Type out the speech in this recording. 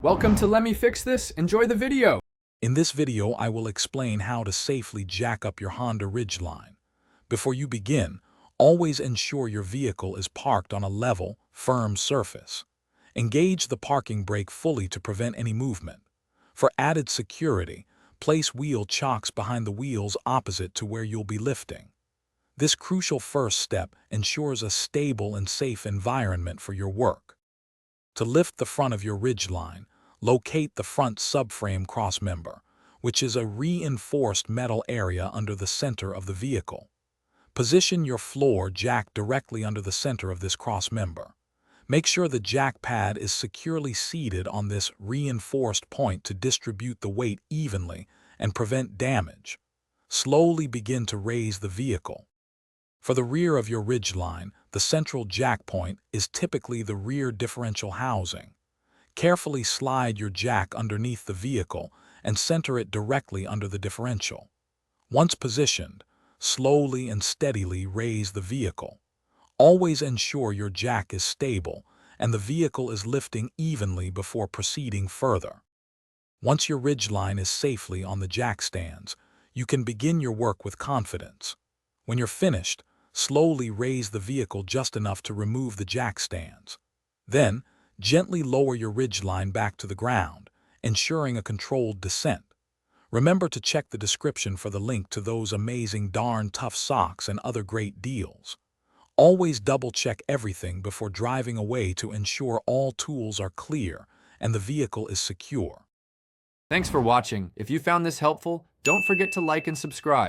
Welcome to Let Me Fix This. Enjoy the video. In this video, I will explain how to safely jack up your Honda Ridgeline. Before you begin, always ensure your vehicle is parked on a level, firm surface. Engage the parking brake fully to prevent any movement. For added security, place wheel chocks behind the wheels opposite to where you'll be lifting. This crucial first step ensures a stable and safe environment for your work. To lift the front of your Ridgeline, locate the front subframe crossmember, which is a reinforced metal area under the center of the vehicle. Position your floor jack directly under the center of this crossmember. Make sure the jack pad is securely seated on this reinforced point to distribute the weight evenly and prevent damage. Slowly begin to raise the vehicle. For the rear of your Ridgeline, the central jack point is typically the rear differential housing. Carefully slide your jack underneath the vehicle and center it directly under the differential. Once positioned, slowly and steadily raise the vehicle. Always ensure your jack is stable and the vehicle is lifting evenly before proceeding further. Once your Ridgeline is safely on the jack stands, you can begin your work with confidence. When you're finished, slowly raise the vehicle just enough to remove the jack stands. Then, gently lower your Ridgeline back to the ground, ensuring a controlled descent. Remember to check the description for the link to those amazing darn tough socks and other great deals. Always double-check everything before driving away to ensure all tools are clear and the vehicle is secure. Thanks for watching. If you found this helpful, don't forget to like and subscribe.